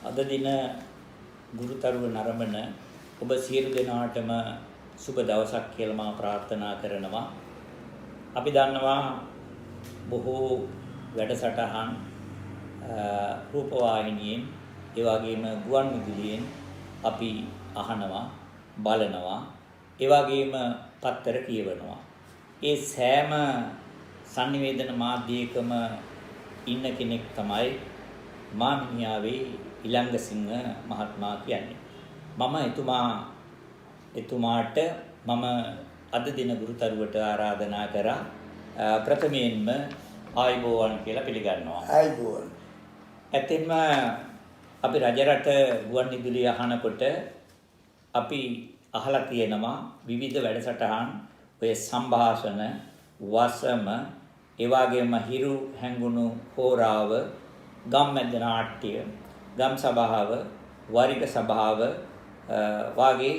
අද දින ගුරුතරුව නරඹන ඔබ සියලු දෙනාටම සුබ දවසක් කියලා මා ප්‍රාර්ථනා කරනවා. අපි දන්නවා බොහෝ වැඩසටහන් රූපවාහිනියෙන් ඒ වගේම ගුවන් විදුලියෙන් අපි අහනවා, බලනවා, ඒ වගේම පත්තර කියවනවා. ඒ සෑම sannivedana මාධ්‍යයකම ඉන්න කෙනෙක් තමයි මාමිනියාවේ ඉලංගසිංහ මහත්මයා කියන්නේ. මම එතුමාට මම අද දින ගුරුතරුවට ආරාධනා කරා ප්‍රථමයෙන්ම ආයුබෝවන් කියලා පිළිගන්නවා. ආයුබෝවන්. ඇත්තෙන්ම අපි රජරට ගුවන් විදුලිය අහනකොට අපි අහලා තියෙනවා විවිධ වැඩසටහන් ඔය සංഭാෂණ වසම ඒ වගේම හිරු හැංගුණු හෝරාව ගම්මැද නාට්‍ය ගම් සභාව වරික සභාව වාගේ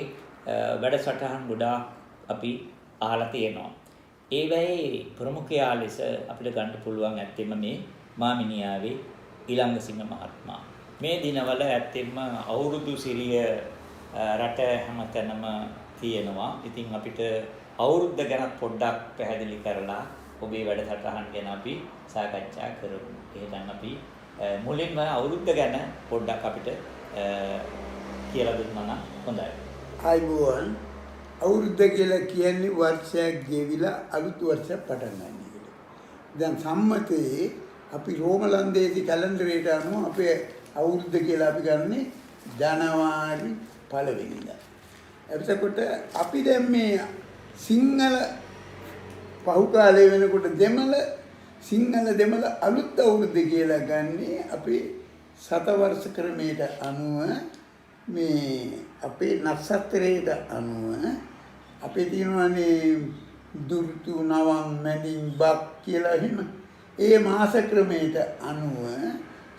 වැඩසටහන් ගොඩාක් අපි අහලා තියෙනවා. ඒ වෙයි ප්‍රමුඛයා ලෙස අපිට ගන්න පුළුවන් ඇත්තෙම මේ මාමිනියාවේ ඉලංගසිංහ මහත්මයා. මේ දිනවල ඇත්තෙම අවුරුදු සිරිය රට හැමතැනම තියෙනවා. ඉතින් අපිට අවුරුද්ද ගැන පොඩ්ඩක් පැහැදිලි කරලා ඔබේ වැඩසටහන් ගැන අපි සාකච්ඡා කරමු. එහෙනම් අපි මුලින්ම අවුරුද්ද ගැන පොඩ්ඩක් අපිට කියලා දුන්නා නම් හොඳයි. ආයුබෝවන්. අවුරුද්ද කියලා කියන්නේ වර්ෂයක් ගෙවිලා අලුත් වර්ෂයක් පටන් ගන්න එක. දැන් සම්මතයේ අපි රෝමලන්දේසි කැලෙන්ඩරයට අනුව අපේ අවුරුද්ද කියලා අපි ගන්නේ ජනවාරි 1 වෙනිදා. එතකොට අපි දැන් මේ සිංහල පහු කාලේ වෙනකොට සිංහල දෙමළ අලුත් අවුරුද්ද කියලා ගන්නේ අපේ සතවර්ෂ ක්‍රමයට අනුව මේ අපේ නක්ෂත්‍රයට අනුව අපේ තියෙනවානේ දුර්තු නවම් මැදින් බක් කියලා එහෙම ඒ මාස ක්‍රමයට අනුව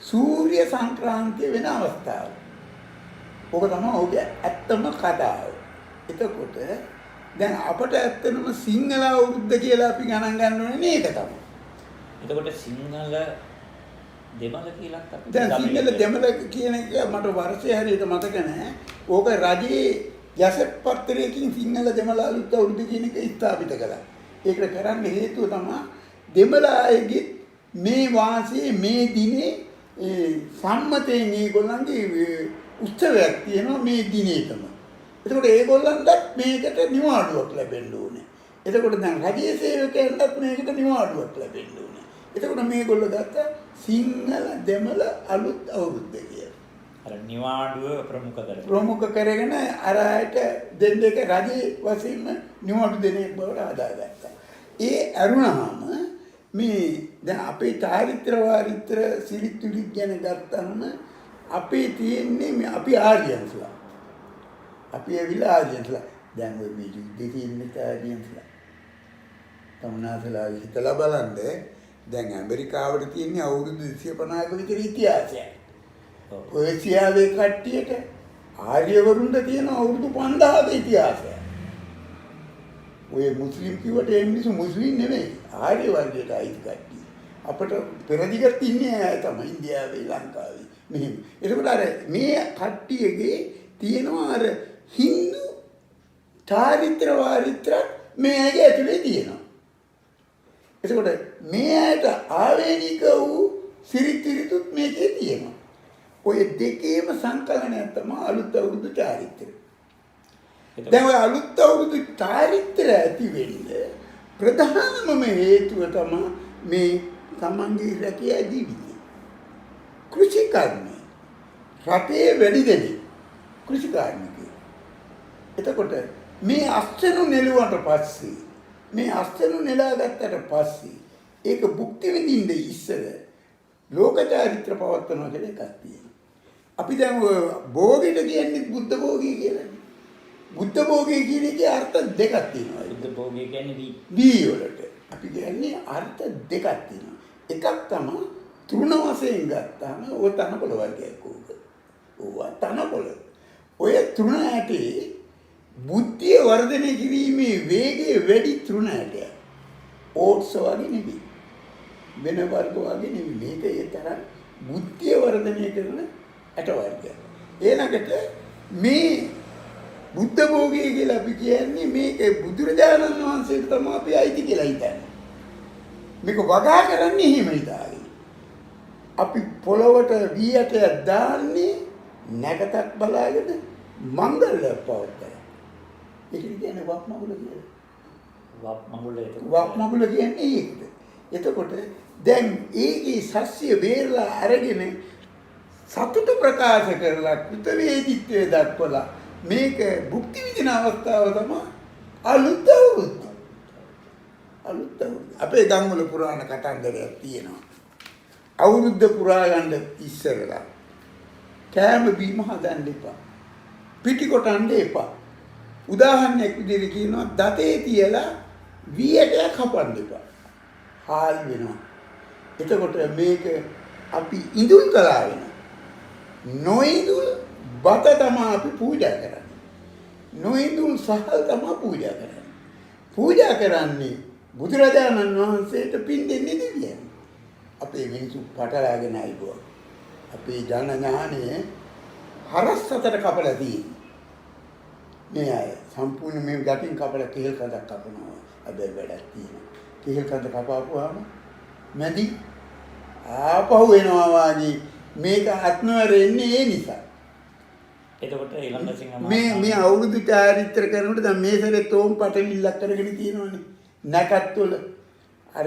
සූර්ය සංක්‍රාන්තිය වෙන අවස්ථාව. ඔක තමයි ඔබේ ඇත්තම කතාව. එතකොට දැන් අපට ඇත්තටම සිංහල අවුරුද්ද කියලා අපි ගණන් ගන්න ඕනේ මේක තමයි. එතකොට සිංහල දෙමළ කියලාත් අපි දැන් සිංහල දෙමළ කියන එක මට වර්ෂය හරියට මතක නැහැ. ඕක රජයේ ගැසට් පත්‍රයකින් සිංහල දෙමළ අලුත් අවුරුදු කියන එක ස්ථාපිත කළා. ඒකට කරන්න හේතුව තමයි දෙමළ අයගේ මේ වාසයේ මේ දිනේ සම්මතයෙන් ඒගොල්ලන්ගේ උත්සවයක් තියෙනවා මේ දිනේටම. එතකොට ඒගොල්ලන්ට මේකට නිවාඩුවක් ලැබෙන්න ඕනේ. එතකොට දැන් රජයේ සේවකයන්ටත් මේකට නිවාඩුවක් ලැබෙන්න ඕනේ. එතකොට මේගොල්ලෝ ගත්ත සිංහල දෙමළ අලුත් අවුරුද්ද කියලා. අර නිවාඩුව ප්‍රමුඛ කරගෙන අර අයට දෙන්න එක රජයේ වශයෙන්ම නිවාඩු දෙන බවට හදාගත්තා. ඒ අරුණාම මේ දැන් අපේ චාරිත්‍ර වාරිත්‍ර සිරිත් විරිත් ගැන ගත්තම අපේ තියෙන්නේ අපි ආර්යයන්ස්ලා. අපි ඇවිල්ලා ආර්යයන්ස්ලා. දැන් ඔය මේ යුද්ධේ තියෙන ආර්යයන්ස්ලා. තමුනාසලා හිතලා බලන්න දැන් ඇමරිකාවට තියෙන අවුරුදු 250ක විතර ඉතිහාසයක්. පර්සියාවේ කට්ටියට ආර්යවරුන්ට තියෙන අවුරුදු 5000ක ඉතිහාසයක්. ඔය මුස්ලිම් කිව්වට ඒ මිනිස්සු මුස්ලිම් නෙමෙයි ආර්ය වර්ගයට අයිති කට්ටිය. අපට පෙරදිගත් ඉන්නේ අය තමයි ඉන්දියාවේ ලංකාවේ මෙහෙම. ඒකට අර මේ කට්ටියගේ තියෙනවා අර හින්දු චාරිත්‍ර වාරිත්‍ර මේ ඇගේ ඇතුලේ තියෙනවා. එතකොට මේ ඇයට ආවේනික වූ සිරිත් විරිතුත් මේකේ තියෙනවා. ඔය දෙකේම සංකලනයක් තමයි අලුත් අවුරුදු චාරිත්‍රය. දැන් ඔය අලුත් අවුරුදු චාරිත්‍රය ඇති වෙන්නේ ප්‍රධානම හේතුව තමයි මේ තමන්ගේ රැකියා ජීවිතය. කෘෂි කර්මය. රටේ වැඩි දෙනෙක් කෘෂි කාර්මිකයෝ. එතකොට මේ අස්තනු නෙළුවට පස්සේ මේ අස්තනු නෙලා ගත්තට පස්සේ ඒක භුක්ති විඳින්න ඉස්සර ලෝක චාරිත්‍ර පවත්වනවා කියලා එකක් තියෙනවා. අපි දැන් භෝගයට කියන්නේ බුද්ධ භෝගී කියලානේ. බුද්ධ භෝගී කියන එකේ අර්ථ දෙකක් තියෙනවා. බුද්ධ භෝගී කියන්නේ දී වලට. අපි කියන්නේ අර්ථ දෙකක් තියෙනවා. එකක් තමයි තෘණ වශයෙන් ගත්තාම ඔය තනකොළ වර්ගයක් ඕක. ඕවා තනකොළ. ඔය තෘණ ඇටේ බුද්ධිය වර්ධනය කිරීමේ වේගය වැඩි තෘණ ඇටයක්. ඕට්ස් වගේ නෙවෙයි. වෙන වර්ග වගේ නෙවෙයි. මේක ඒ තරම් බුද්ධිය වර්ධනය කරන ඇට වර්ගයක්. ඊළඟට මේ බුද්ධ භෝගය කියලා අපි කියන්නේ මේක බුදුරජාණන් වහන්සේට තමයි අපි අයිති කියලා හිතන්නේ. මේක වගා කරන්නේ එහෙම හිතාගෙන. අපි පොළවට වී ඇටයක් දාන්නේ නැකතක් බලාගෙන මංගල්‍යයක් පවත්වලා. ඒක කියන්නේ වක් මඟුල කියලා. වක් මඟුල කියන්නේ ඒකද. එතකොට දැන් ඒකේ සස්‍ය බේරලා අරගෙන සතුට ප්‍රකාශ කරලා කෘතවේදීත්වයේ දක්වලා මේක භුක්ති විඳින අවස්ථාව තමයි අලුත් අවුරුද්ද. අපේ ගම්වල පුරාණ කතන්දරයක් තියෙනවා. අවුරුද්ද පුරා ගන්න ඉස්සරලා කෑම බීම හදන්න එපා. පිටි කොටන්න එපා. උදාහරණයක් විදිහට කියනවා දතේ තියලා වී ඇටයක් කපන්න එපා. හාල් වෙනවා. එතකොට මේක අපි ඉඳුල් කළා වෙනවා. නොඉඳුල් බත තමයි අපි පූජා කරන්නේ. නොඉඳුල් සහල් තමයි පූජා කරන්නේ. පූජා කරන්නේ බුදුරජාණන් වහන්සේට පින් දෙන්නේ දෙවියන්. අපේ මිනිස්සු පටලවාගෙන ආයිබෝ. අපේ ජන ඥානයේ හරස් අතර කපලා තියෙන්නේ. මේ අය සම්පූර්ණ මේ ගැටින් කපලා කෙහෙල් කඳක් කපනවා. අබේ වැඩක් තියෙනවා. කෙහෙල් කඳ කපාපුවාම මැදි ආපහු එනවා වාගේ මේක අත්නවරෙන්නේ ඒ නිසා. එතකොට ඊළඟසිංහ මේ අවුරුදු චාරිත්‍ර කරනකොට දැන් මේ සැරේ තෝම් පටලිල්ලක් කරගෙන තියෙනවනේ. නැකත් වල අර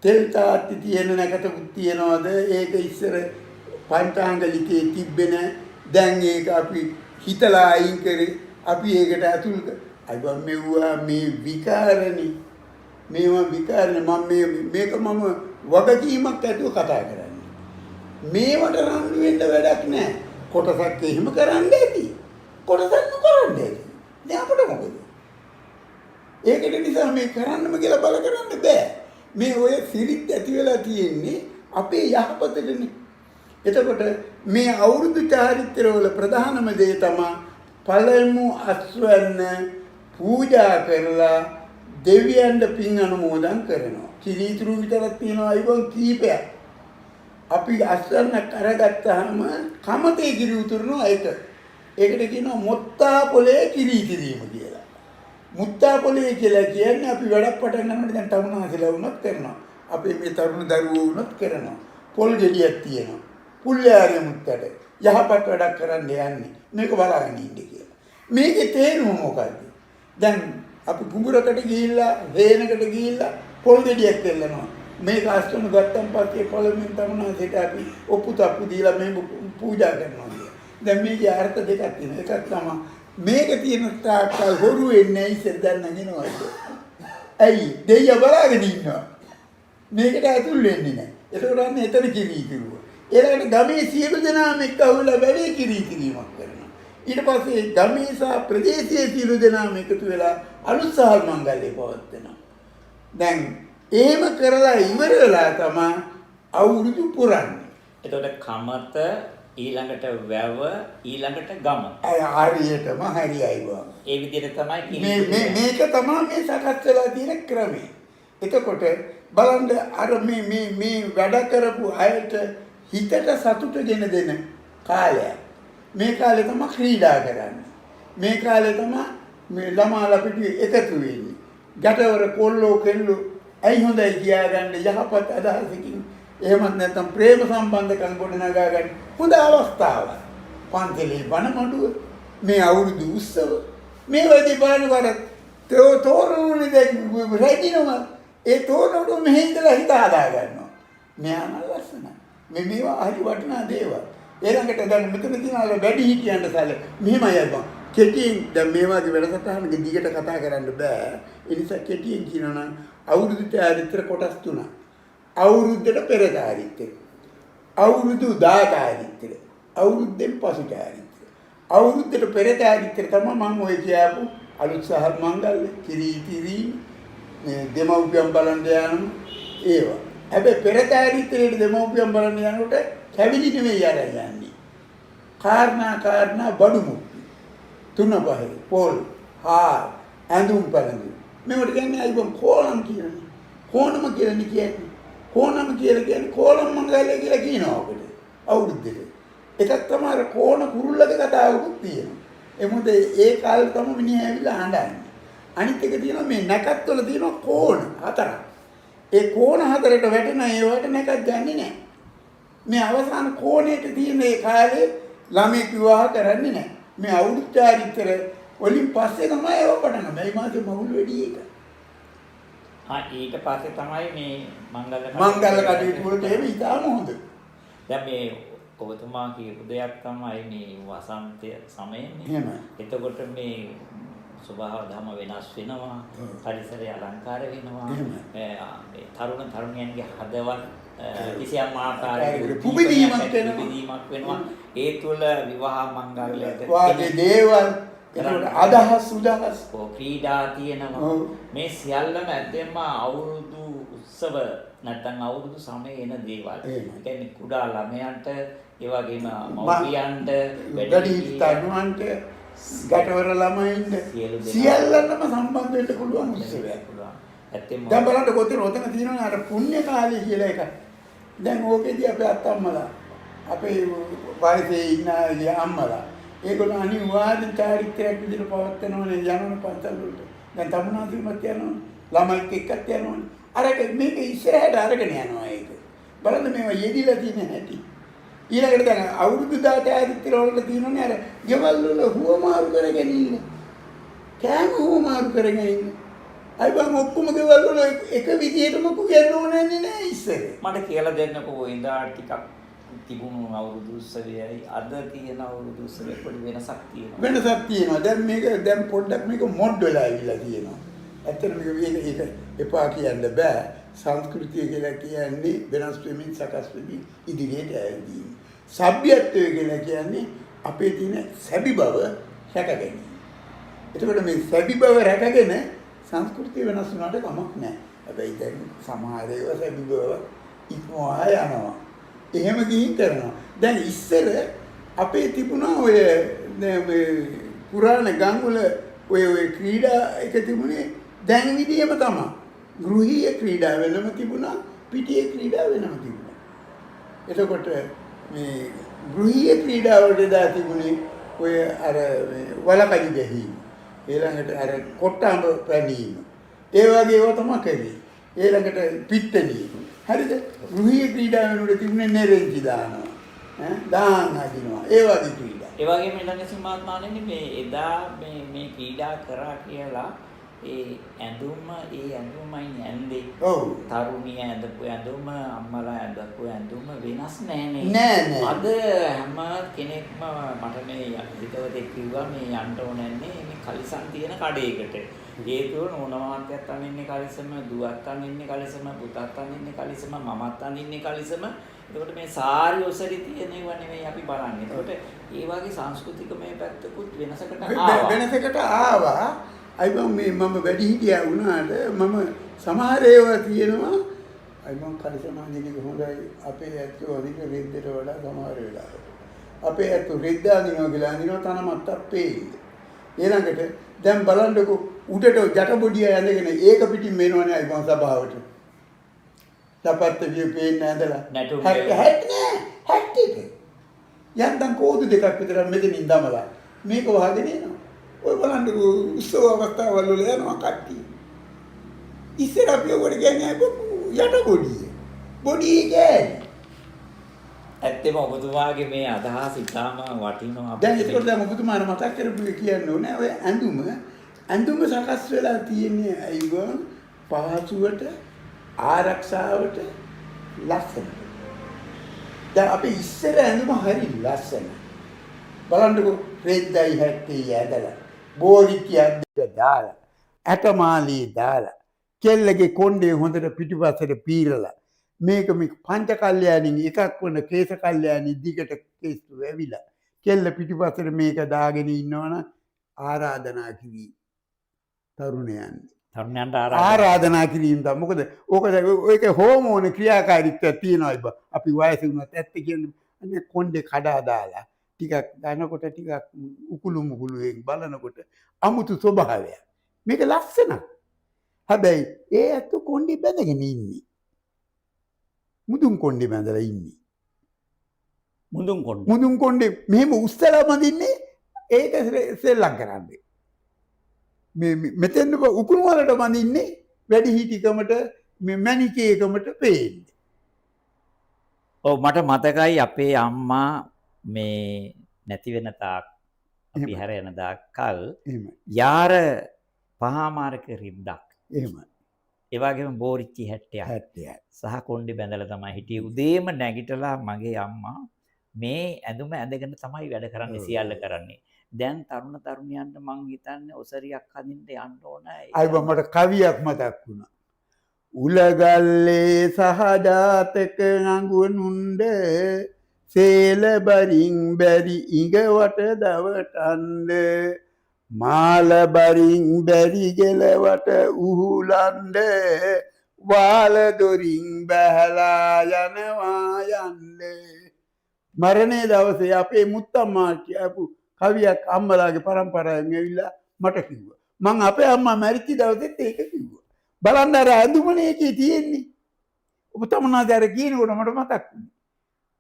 තෙල් තාත්ති තියෙන නැකතකුත් තියනවාද? ඒක ඉස්සර පංචාංගලිකේ තිබෙන දැන් ඒක අපි හිතලා අයින් කරේ. අපි ඒකට අතුල් අයිබම් මෙව්වා මේ විකාරණි. මේවා විකාරණ මේක මම වගකීමක් ඇතුව කතා කරන්නේ. මේවට රණ්ඩු වෙන්න වැඩක් නැහැ. කොටසක් එහෙම කරන්න ඇති. කොටසක් නොකරන්න ඇති. දැන් අපිට මොකද? ඒකට නිසා මේ කරන්නම කියලා බල කරන්න බෑ. මේ ඔය සිරිත් ඇති වෙලා තියෙන්නේ අපේ යහපතටනේ. එතකොට මේ අවුරුදු චාරිත්‍රවල ප්‍රධානම දේ තමයි පළමු අස්වැන්න පූජා කරලා දෙවියන්ට පින් අනුමෝදන් කරනවා. කිරිතුරු විතරක් තියනවා අයිබන් කීපයක්. අපි අස්වැන්න කරගත්තාම කමතේ කිරි උතුරනවා ඒක. ඒකට කියනවා මොත්තා පොලේ කිරි කිරීම කියලා. මුත්තා පොලේ කියලා කියන්නේ අපි වැඩක් පටන් ගන්නකොට දැන් තරුණාසලා වුණත් කරනවා. අපේ මේ තරුණ දරුවෝ වුණත් කරනවා. පොල් ගෙඩියක් තියෙනවා. පුල්යාරේ මුත්තට යහපත් වැඩක් කරන්න යන්නේ. මේක බලාගෙන ඉන්න කියලා. මේකේ තේරුම මොකද්ද? දැන් අපි කුඹුරකට ගිහිල්ලා හේනකට ගිහිල්ලා පොල් ගෙඩියක් දෙල්ලනවා. මේක අස්තන ගත්තන් පස්සේ පළමුවෙන් තමුණාසෙට අපි ඔප්පු තප්පු දීලා මේ පූජා කරනවා කියලා. දැන් මේකේ අර්ථ දෙකක් තියෙනවා. එකක් තමයි මේක තියෙන තාක්කල් හොරු වෙන්නේ ඉස්සර දැන් නගිනවද? ඇයි? දෙයිය බලාගෙන ඉන්නවා. මේකට ඇතුල් වෙන්නේ නැහැ. ඒකෝට අන්න එතන කිරි කිරුවා. ඊළඟට ගමේ සියලු දෙනාම එක්ක අහුලා වැඩේ කිරි කිරීමක් කරනවා. ඊට පස්සේ ගමේ සහ ප්‍රදේශයේ සියලු දෙනාම එකතු වෙලා අලුත් සහල් මංගල්‍ය පවත්වනවා. දැන් එහෙම කරලා ඉවර වෙලා තමයි අවුරුදු පුරන්නේ. එතකොට කමත ඊළඟට වැව ඊළඟට ගම. හරියටම හරියයි බං. ඒ විදිහට තමයි මේක තමයි මේ සකස් වෙලා තියෙන ක්‍රමය. එතකොට බලන්න අර මේ වැඩ කරපු අයට හිතට සතුට ගෙන දෙන කාලය. මේ කාලේ තමයි ක්‍රීඩා කරන්නේ. මේ කාලේ තමයි මේ ළමාලා පිටි එකතු වෙන්නේ. ගැටවර කොල්ලෝ කෙල්ලෝ ඇයි හොඳයි කියාගන්න යහපත් අදහසකින් එහෙමත් නැත්නම් ප්‍රේම සම්බන්ධකම් ගොඩනගා ගන්න හොඳ අවස්ථාවක්. පන්සලේ බණ මඩුව මේ අවුරුදු උත්සව මේ වගේ බලනකොට තෝරණුනේ දැන් රැඳිනවා. ඒ තෝරණුට මෙහෙ ඉඳලා හිත හදා ගන්නවා. මෙයාම ලස්සනයි. මේවා හරි වටිනා දේවල්. ඊළඟට දැන් මෙතන තියනවා වැඩි හිටියන්ට සැල මෙහෙමයි අයිබා. කෙටියෙන් දැන් මේ වගේ වැඩසටහනක දිගට කතා කරන්න බෑ. ඒ නිසා කෙටියෙන් කියනවා නම් අවුරුදු චාරිත්‍ර කොටස් තුනක්. අවුරුද්දට පෙර චාරිත්‍රය. අවුරුදු දා චාරිත්‍රය. අවුරුද්දෙන් පසු චාරිත්‍රය. අවුරුද්දට පෙර චාරිත්‍රය තමයි මම ඔය කියපු අලුත් සහල් මංගල්‍ය කිරි දෙමව්පියන් බලන්න යනවා ඒවා. හැබැයි පෙර චාරිත්‍රයේ දෙමව්පියන් බලන්න යනකොට කැවිලි නෙවෙයි යන්නේ. කාරණා බඩු මුක්ති. තුන පහේ පොල් හා ඇඳුම් පැළඳුම්. මේවට කියන්නේ අයිබම් කෝලම් කියන්නේ. කොනම කියන්නේ. කොනම කියලා කියන්නේ කෝලම් මංගල්‍ය කියලා කියනවා අපිට. අවුරුද්දේ. එකක් තමයි අර කෝණ කුරුල්ලක කතාවකුත් තියෙනවා. ඒ මොකද ඒ කාලේ තමයි මිනිහා ඇවිල්ලා හඬන්නේ. අනිත් එක තියෙනවා මේ නැකත් වල තියෙනවා කෝණ හතරක්. ඒ කෝණ හතරට වැටෙන ඒවට නැකත් ගන්නෙ නැහැ. මේ අවසාන කෝණයට තියෙන ඒ කාලේ ළමෙක් විවාහ කරන්නේ නැහැ. මේ අවුරුදු චාරිත්‍ර වලින් පස්සේ තමයි ඒව පටන් ගන්නේ. මේ මාසේ මගුල් වෙඩි එක. ඊට පස්සේ තමයි මේ මංගල කටයුතු වලට එහෙම ඉතාම හොඳ. දැන් මේ ඔබතුමා කියපු දෙයක් තමයි මේ වසන්තය සමයනේ. එහෙමයි. එතකොට මේ ස්වභාව ධර්ම වෙනස් වෙනවා. පරිසරය අලංකාර වෙනවා. මේ තරුණ තරුණියන්ගේ හදවත් කිසියම් ආකාරයක පුබිදීමක් වෙනවා. ඒ තුළ විවාහ මංගල්‍යයට වාගේ දේවල් අදහස් උදහස් ක්‍රීඩා තියෙනවා. මේ සියල්ලම ඇත්තෙන්ම අවුරුදු උත්සව නැත්නම් අවුරුදු සමයේ එන දේවල්. ඒ කියන්නේ කුඩා ළමයන්ට, ඒ වගේම මව්පියන්ට, වැඩිහිටි තරුණයන්ට, ගැටවර ළමයින්ට සියල්ලන්ටම සම්බන්ධ වෙන්න පුළුවන් උත්සවයක්. ඇත්තෙන්ම දැන් බලන්න කොතන ඔතන තියෙනවා අර පුණ්‍ය කාලය කියලා එකක්. දැන් ඕකෙදී අපේ අත්තම්මලා අපේ වයසේ ඉන්න අම්මලා ඒගොල්ලෝ අනිවාර්යෙන් චාරිත්‍රාක් විදිහට පවත්වනවනේ යනවනේ පන්සල් වලට. දැන් තමුනාසිමත් යනවනේ. ළමයිත් එක්කත් යනවනේ. අරක මේක ඉස්සරහට අරගෙන යනවා ඒක. බලන්න මේවා යෙදිලා තියෙන හැටි. ඊළඟට දැන් අවුරුදු 10 චාරිත්‍ර වලට තියෙනවනේ අර ගෙවල් වල හුවමාරු කරගෙන ඉන්න. කෑම හුවමාරු කරගෙන ඉන්න. අයි බං ඔක්කොම ගෙවල් වල එක විදිහටම කුයන්න ඕනේ නෑ ඉස්සර. මට කියලා දෙන්නකෝ ඉඳා ටිකක් තිබුණු අවුරුදු උත්සවයයි අද තියෙන අවුරුදු උත්සවයේ පොඩි වෙනසක් තියෙනවා. වෙනසක් තියෙනවා. දැන් මේක දැන් පොඩ්ඩක් මේක මොඩ් වෙලා ඇවිල්ලා තියෙනවා. ඇත්තට මේක එපා කියන්න බෑ. සංස්කෘතිය කියලා කියන්නේ වෙනස් වෙමින් සකස් වෙමින් ඉදිරියට යෑම. සભ્યත්වය කියලා කියන්නේ අපේ තියෙන සැබි බව රැකගැනීම. එතකොට මේ සැබි බව රැකගෙන සංස්කෘතිය වෙනස් වුණාට කමක් නැහැ. හැබැයි දැන් සමහර ඒවා සැබි බව ඉක්මවා යනවා. එහෙම ගිහින් කරනවා. දැන් ඉස්සර අපේ තිබුණා ඔය මේ පුරාණ ගම්වල ඔය ක්‍රීඩා එක තිබුණේ දැන් විදිහම තමයි. ගෘහීය ක්‍රීඩා වෙනම තිබුණා, පිටියේ ක්‍රීඩා වෙනම තිබුණා. එතකොට මේ ගෘහීය ක්‍රීඩා වලට දා තිබුණේ ඔය අර වලකඩි ගැහිම. ඊළඟට අර කොට්ටාඹ පැනීම. ඒ වගේ ඒවා තමයි කරේ. ඊළඟට පිට්ටනිය. හරිද? ගෘහීය ක්‍රීඩා වෙනුවට තිබුණේ නෙරෙන්ජි දානවා. දාන අදිනවා. ඒ වගේ ක්‍රීඩා. ඒ වගේම ඊළඟ සීමාත්මානේ මේ එදා මේ ක්‍රීඩා කරා කියලා ඒ ඇඳුමයි ඇඳේ. ඔව්. තරුණිය ඇඳපු ඇඳුම, අම්මලා ඇඳපු ඇඳුම වෙනස් නෑනේ. නෑ. අද හැම කෙනෙක්ම මට මේ හිතවතෙක් කිව්වා මේ යන්න ඕනන්නේ මේ කලිසම් තියෙන කඩේකට. ඒකෝ නෝනමාත්‍යත් අනින්නේ කලිසම, දුවත් අනින්නේ කලිසම, පුතත් අනින්නේ කලිසම, මමත් අනින්නේ කලිසම. එතකොට මේ සාරි ඔසරි තියෙන ඒවා නෙමෙයි අපි බලන්නේ. එතකොට ඒ වගේ සංස්කෘතික මේ පැත්තකුත් වෙනසකට ආවා. අයි මම වැඩි හිටියා වුණාට මම සමහර ඒවා තියෙනවා. අයි මම කලිසම අඳින්නේ කොහොමදයි අපේ ඇත්තෝ අනික රෙද්දට වඩා සමහර වෙලාවට. අපේ ඇත්තෝ රෙද්ද අඳිනවා කියලා අඳිනවා තනමත් අපේ. ඊළඟට දැන් බලන්නකො උඩට ජටබොඩිය ඇඳගෙන ඒක පිටින් මේනවනේ අයි මම සභාවට. තපත්ත විය පේන්න ඇඳලා නැටුම් හැට්ටිට යන්තම් කෝදු දෙකක් විතර මෙතනින් දමලා මේක වහගෙන එනවා. ඔය බලන්නකො උත්සව අවස්ථාවල් වල යනවා කට්ටිය. ඉස්සර අපි ඔකට කියන්නේ යටබොඩිය. බොඩිය කියන්නේ. ඇත්තම ඔබතුමාගේ මේ අදහස ඉතාම වටිනවා. දැන් ඒකට දැන් ඔබතුමාට මතක් කරපු කියන්න ඕනේ ඔය ඇඳුම සකස් වෙලා තියෙන්නේ අයිගොන් පහසුවට ආරක්ෂාවට ලස්සනට. දැන් අපි ඉස්සර ඇඳුම හරි ලස්සන. බලන්නකො රෙද්දයි හැට්ටේ ඇදලා බෝරිකියක් දාලා ඇටමාලී දාලා කෙල්ලගේ කොණ්ඩේ හොඳට පිටිපස්සට පීරලා මේක මේ පංච කල්යාණින් එකක් වන කේස කල්යාණි දිගට කේස් වැවිලා කෙල්ල පිටිපස්සට මේක දාගෙන ඉන්නවනම් ආරාධනා කිවි තරුණයන්ට ආරාධනා කිරීම තමයි. මොකද ඕක හෝමෝන ක්‍රියාකාරීත්වයක් තියෙනවා. අපි වයස වුණත් ඇත්ත කියන්නේ අනේ කොණ්ඩේ කඩා දාලා ටිකක් දනකොට ටිකක් උකුළු මුකුළුෙන් බලනකොට අමුතු ස්වභාවයක්. මේක ලස්සනක්. හැබැයි ඒ ඇත්ත කොණ්ඩේ බැඳගෙන ඉන්නේ. මුදුන් කොණ්ඩේ බැඳලා ඉන්නේ. මුදුන් කොණ්ඩේ. මුදුන් කොණ්ඩේ මෙහෙම උස්සලා බඳින්නේ ඒක සෙල්ලම් කරන්නේ. මෙතෙන් උකුණු වලට බඳින්නේ වැඩි හිටිකමට මේ මැණිකේකමට පේන්නේ. ඔව් මට මතකයි අපේ අම්මා මේ නැති වෙන තාක් අපි හැර යන දාකල් එහෙමයි. යාර පහමාරක රිද්දක්. එහෙමයි. ඒ වගේම බෝරිච්චි 70ක් 70යි. සහ කොණ්ඩේ බැඳලා තමයි හිටියේ. උදේම නැගිටලා මගේ අම්මා මේ ඇඳුම ඇඳගෙන තමයි වැඩ කරන්නේ සියල්ල කරන්නේ. දැන් තරුණ තරුණියන්ට මං හිතන්නේ ඔසරියක් අදින්න යන්න ඕන. අයිබ මට කවියක් මතක් වුණා. උලගල්ලේ සහජාතක අඟුනුණ්ඩ සේල බරින් බැරි ඉඟවට දවටන්ඩ මාල බරින් බැරි ගෙලවට උහුලන්ඩ වාල දොරින් බැහැලා යනවා යන්න. මරණේ දවසේ අපේ මුත්තම්මා කියපු කවියක් අම්මලාගේ පරම්පරාවෙන් ඇවිල්ලා මට කිව්වා. මං අපේ අම්මා මැරිච්ච දවසෙත් ඒක කිව්වා. බලන්න අර ඇඳුමනේ එකේ තියෙන්නේ. ඔබ තමනාද අර කියනකොට මට මතක් වුණා.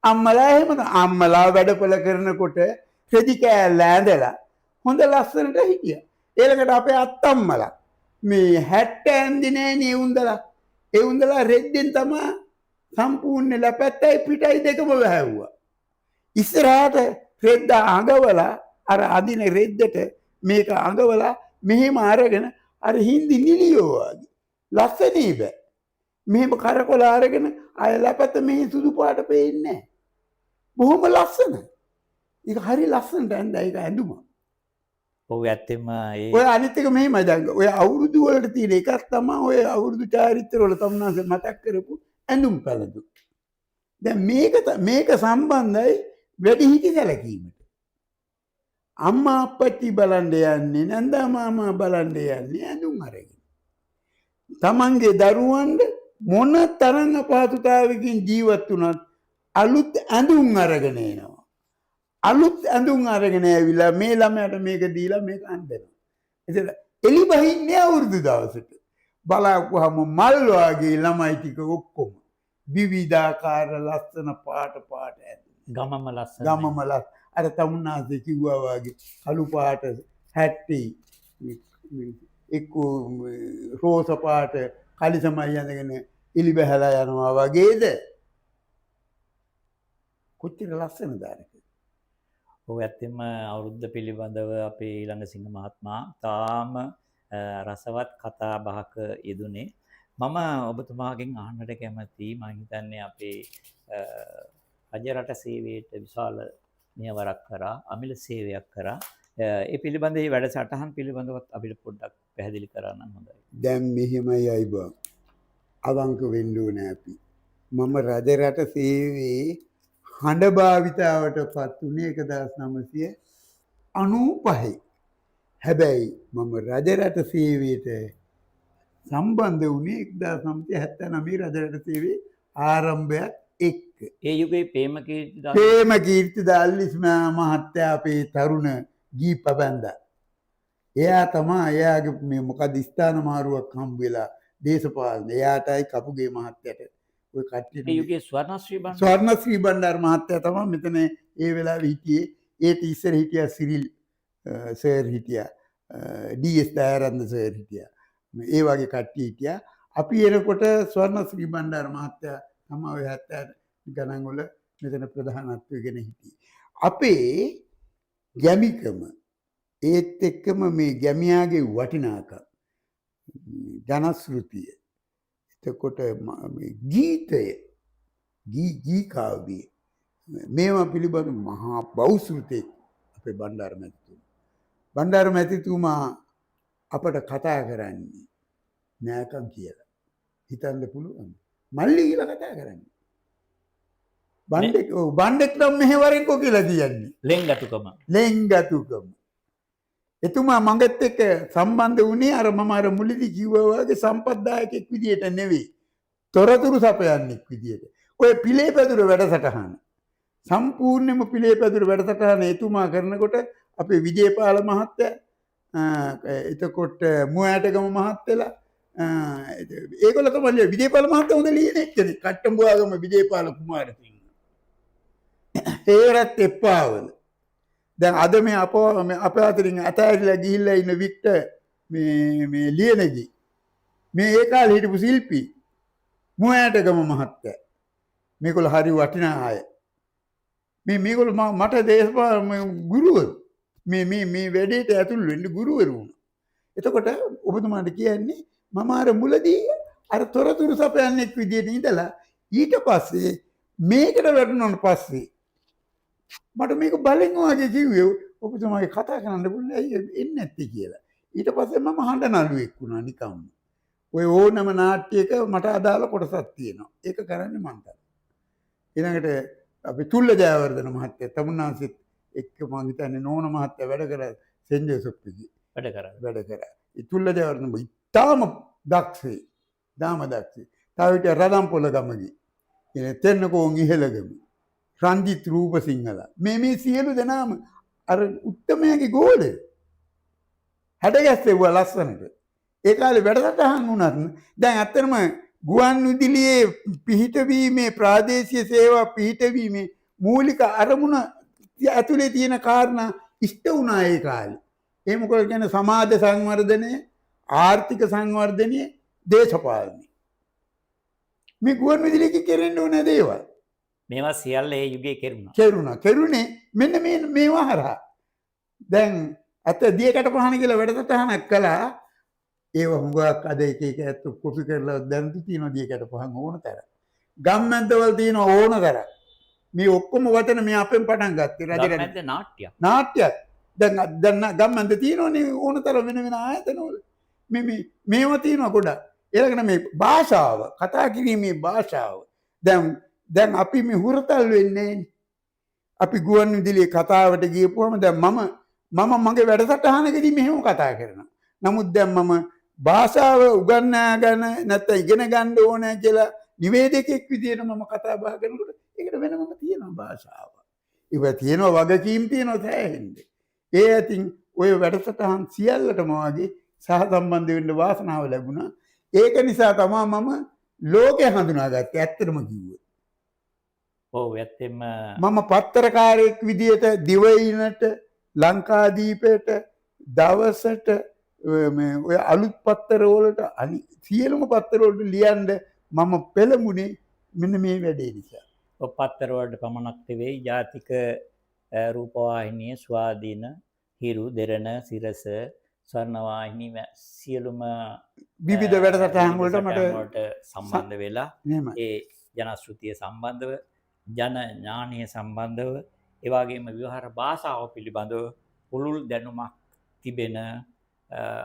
අම්මලා එහෙම අම්මලා වැඩපොළ කරනකොට රෙදි කෑල්ල ඇඳලා හොඳ ලස්සනට හිටියා. ඒලකට අපේ අත්තම්මලා මේ 70 ඇඳි නෑනේ උන්දලා. ඒ උන්දලා රෙද්දෙන් තමයි සම්පූර්ණ ලපැත්තයි පිටයි දෙකම වැහැව්වා. ඉස්සරහට රෙද්ද අඟවලා අර අදින රෙද්දට මේක අඟවලා මෙහෙම අරගෙන අර හින්දි නිලියෝ වගේ ලස්සනේ බෑ. මෙහෙම කරකොල අරගෙන අය ලපැත්ත මෙහි සුදු පාට පේන්නේ නැහැ. බොහොම ලස්සනයි. ඒක හරි ලස්සනට ඇඳලා ඒක ඇඳුම. ඔව් ඇත්තෙම ඒ ඔය අනිත් එක මෙහෙමයි දැන් ඔය අවුරුදු වලට තියෙන එකක් තමයි ඔය අවුරුදු චාරිත්‍ර වල තමුන්නාසේ මතක් කරපු ඇඳුම් පැළඳුම්. දැන් මේක සම්බන්ධයි වැඩිහිටි සැලකීමට. අම්මා අප්පච්චි බලන්න යන්නේ නන්දා මාමා බලන්න යන්නේ ඇඳුම් අරගෙන. තමන්ගේ දරුවන්ට මොන තරම් අපහසුතාවකින් ජීවත් වුණත් අලුත් ඇඳුම් අරගෙන එනවා. අලුත් ඇඳුම් අරගෙන ඇවිල්ලා මේ ළමයාට මේක දීලා මේක අඳිනවා. එතන එලි බහින්නේ අවුරුදු දවසට. බලාපුවහම මල් වගේ ළමයි ටික ඔක්කොම විවිධාකාර ලස්සන පාට ඇඳුම්. ගමම ලස්සන. ගමම ලස්සන. අර තමුන්නාසේ කිව්වා වගේ කළු පාට 70 එක්ක රෝස පාට කලිසමයි ඇඳගෙන එලි බහැලා යනවා වගේද? කොච්චර ලස්සනද අර. ඔව් ඇත්තෙම අවුරුද්ද පිළිබඳව අපේ ඊළඟසිංහ මහත්මයා තාම රසවත් කතා බහක යෙදුනේ. මම ඔබතුමාගෙන් අහන්නට කැමතියි. මම හිතන්නේ අපේ රජරට සේවයට විශාල මෙහෙවරක් කරා, අමිල සේවයක් කරා. ඒ පිළිබඳව මේ වැඩසටහන් පිළිබඳවත් අපිට පොඩ්ඩක් පැහැදිලි කරන්න හොඳයි. දැන් මෙහෙමයි අයිබා. අවංක වෙන්න ඕනේ අපි. මම රජරට සේවයේ හඬ භාවිතාවට පත් වුණේ 1995. හැබැයි මම රජරට සේවයට සම්බන්ධ වුණේ 1979 රජරට සේවයේ ආරම්භයත් එක්ක. ඒ යුගයේ ප්‍රේමකීර්ති දල්ලිස් මහත්තයා අපේ තරුණ ගීප බැන්දා. එයා තමයි එයාගේ මේ මොකද ස්ථාන මාරුවක් හම්බ වෙලා දේශපාලන එයාටයි කපුගේ මහත්තයට ඔය කට්ටිය ඒ යුගයේ ස්වර්ණශ්‍රී බණ්ඩාර මහත්තයා තමයි මෙතන ඒ වෙලාවේ හිටියේ. ඒත් ඉස්සර හිටියා සිරිල් සර් හිටියා. ඩී.එස්. දයානන්ද සර් හිටියා. ඒ වගේ කට්ටිය හිටියා. අපි එනකොට ස්වර්ණශ්‍රී බණ්ඩාර මහත්තයා තමයි ඔය 70 ගණන් වල මෙතන ප්‍රධානත්වයෙන් හිටියේ. අපේ ගැමිකම ඒත් එක්කම මේ ගැමියාගේ වටිනාකම ජනශ්‍රුතිය එතකොට ගීතය ගී කාව්‍ය මේවා පිළිබඳ මහා බෞසෘතෙක් අපේ බණ්ඩාර මැතිතුමා අපට කතා කරන්නේ නෑකම් කියලා හිතන්න පුළුවන්. මල්ලි කියලා කතා කරන්නේ. බණ්ඩෙක් නම් මෙහෙවරෙන්කෝ කියලා කියන්නේ. ලෙන්ගතුකම. එතුමා මඟත් එක්ක සම්බන්ධ වුණේ අර මම අර මුලදී කිව්වා වගේ සම්පත්දායකෙක් විදියට නෙවෙයි. තොරතුරු සපයන්නෙක් විදියට. ඔය පිළේපැදුර වැඩසටහන. සම්පූර්ණයෙන්ම පිළේපැදුර වැඩසටහන එතුමා කරනකොට අපේ විජේපාල මහත්තයා එතකොට මුවැටගම මහත්තයලා ඒගොල්ලෝ තමයි විජේපාල මහත්තයා හොඳ ලියන එක්කනේ. කට්ටඹුවාගම විජේපාල කුමාරසිංහ. හේරත් එප්පාවල. දැන් අද මේ අප අතරින් අතෑරිලා ගිහිල්ලා ඉන්න වික්ටර් මේ ලියනගි මේ ඒ කාලේ හිටපු ශිල්පී මුවෑටගම මහත්තයා. මේගොල්ලෝ හරි වටිනා අය. මේගොල්ලෝ මට දේශපාලන ගුරුවරු. මේ වැඩේට ඇතුල් වෙන්න ගුරුවරු වුණා. එතකොට ඔබතුමාට කියන්නේ මම අර මුලදී අර තොරතුරු සපයන්නෙක් විදියට ඉඳලා ඊට පස්සේ මේකට වැටුණාට පස්සේ මට මේක බලෙන් වගේ කිව්වේ ඔබතුමාගේ කතා කරන්න පුළුවන් ඇයි එන්නේ නැත්තේ කියලා. ඊට පස්සේ මම හඬ නළුවෙක් වුණා නිකම්ම. ඔය ඕනම නාට්‍යයක මට අදාළ කොටසක් තියෙනවා. ඒක කරන්නේ මම තමයි. ඊළඟට අපි තුල්ල ජයවර්ධන මහත්තයා තමුන්නාන්සෙත් එක්ක මම හිතන්නේ නෝන මහත්තයා වැඩ කරා සෙන්ට් ජෝසප්ගේ වැඩ කරා. ඒ තුල්ල ජයවර්ධන ඉතාම දක්ෂයි. දාම දක්ෂයි. තව විට රදම්පොළ ගමගේ. ඉතින් තෙන්නකෝන් ඉහෙලගම. රන්ජිත් රූපසිංහල. මේ සියලු දෙනාම අර උත්තමයාගේ ගෝලය. හැඩගැස්සෙව්වා ලස්සනට. ඒ කාලේ වැඩසටහන් වුණත් දැන් ඇත්තටම ගුවන් විදුලියේ පිහිටවීමේ ප්‍රාදේශීය සේවා පිහිටවීමේ මූලික අරමුණ ඇතුලේ තියෙන කාරණා ඉෂ්ට වුණා ඒ කාලේ. ඒ මොකද කියන්නේ සමාජ සංවර්ධනය, ආර්ථික සංවර්ධනය, දේශපාලනය. මේ ගුවන් විදුලියක කෙරෙන්න ඕන දේවල්. මේවා සියල්ල ඒ යුගයේ කෙරුණේ මෙන්න මේවා හරහා. දැන් අත දියකට පහන කියලා වැඩසටහනක් කළා. ඒව හුඟක් අද එක ඇත්ත කොපි කරලා දැන් තියෙනවා දියකට පහන් ඕන තරම්. ගම්මැද්දවල තියෙන ඕන තරම්. මේ ඔක්කොම වචන මේ අපෙන් පටන් ගත්තේ ගම්මැද්ද නාට්‍යයක්. දැන් ගම්මැද්ද තියෙනවනේ ඕන තරම් වෙන ආයතනවල. මේවා තියෙනවා ගොඩක්. ඊළඟට මේ භාෂාව, කතා කිරීමේ භාෂාව. දැන් අපි මේ හුරතල් වෙන්නේ අපි ගුවන් විදුලියේ කතාවට ගියපුවම දැන් මම මගේ වැඩසටහනකදී මෙහෙම කතා කරනවා. නමුත් දැන් මම භාෂාව උගන්වාගෙන නැත්නම් ඉගෙන ගන්න ඕනේ කියලා නිවේදකෙක් විදියට මම කතා බහ කරනකොට ඒකට වෙනම තියෙනවා භාෂාව. ඒක තියෙනවා වගකීම් තියෙනවා සෑහෙන්නේ. ඒ අතින් ඔය වැඩසටහන් සියල්ලටම වගේ සහසම්බන්ධ වෙන්න වාසනාව ලැබුණා. ඒක නිසා තමයි මම ලෝකය හඳුනාගත්තේ ඇත්තටම කිව්වොත්. ඔව් ඇත්තෙම මම පත්තරකාරයෙක් විදියට දිවයිනට ලංකාදීපයට දවසට මේ ඔය අලුත් පත්තර වලට සියලුම පත්තර වලට ලියන්න මම පෙළඹුණේ මෙන්න මේ වැඩේ නිසා. ඔය පත්තර වලට පමණක් නෙවෙයි ජාතික රූපවාහිනිය ස්වාධීන හිරු දෙරණ සිරස ස්වර්ණවාහිනී සියලුම විවිධ වැඩසටහන් වලට මට සම්බන්ධ වෙලා ඒ ජනශ්‍රුතිය සම්බන්ධව ජන ඥානීය සම්බන්ධව ඒ වගේම විවහාර භාෂාව පිළිබඳව පුළුල් දැනුමක් තිබෙන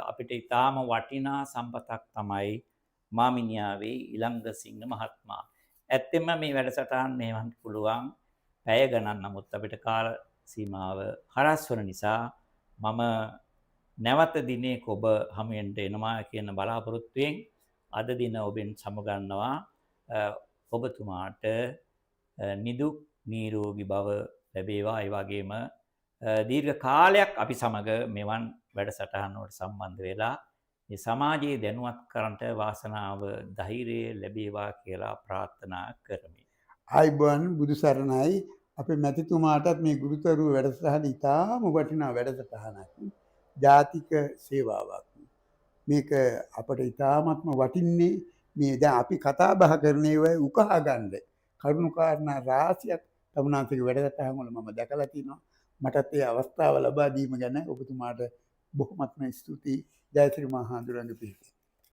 අපිට ඉතාම වටිනා සම්පතක් තමයි මාමිනියාවේ ඉලංගසිංහ මහත්මයා. ඇත්තෙන්ම මේ වැඩසටහන් මෙහෙවන්න පුළුවන් පැය ගණන්. නමුත් අපිට කාල සීමාව හරස් වන නිසා මම නැවත දිනයක ඔබ හමුවෙන්න එනවා කියන බලාපොරොත්තුවෙන් අද දින ඔබෙන් සමුගන්නවා. ඔබතුමාට නිදුක් නිරෝගී භව ලැබේවා. ඒ වගේම දීර්ඝ කාලයක් අපි සමග මෙවන් වැඩසටහන් වලට සම්බන්ධ වෙලා මේ සමාජයේ දැනුවත් කරන්නට වාසනාව ධෛර්යය ලැබේවා කියලා ප්‍රාර්ථනා කරමි. ආයිබෝන් බුදු සරණයි. අපේ මැතිතුමාටත් මේ ගුරුතරු වැඩසටහන ඉතාම වටිනා වැඩසටහනක්. ජාතික සේවාවක්. මේක අපට ඉතාමත්ම වටින්නේ. මේ දැන් අපි කතා බහ කරන ඒවා උකහා ගන්න කරුණු කාරණා රාශියක් තමුනාන්සේක වැඩසටහන් වල මම දැකලා තිනවා. මටත් ඒ අවස්ථාව ලබා දීම ගැන ඔබතුමාට බොහොමත්ම ස්තුතියි. ජයශ්‍රී මහා හඳුරංග පිහිට.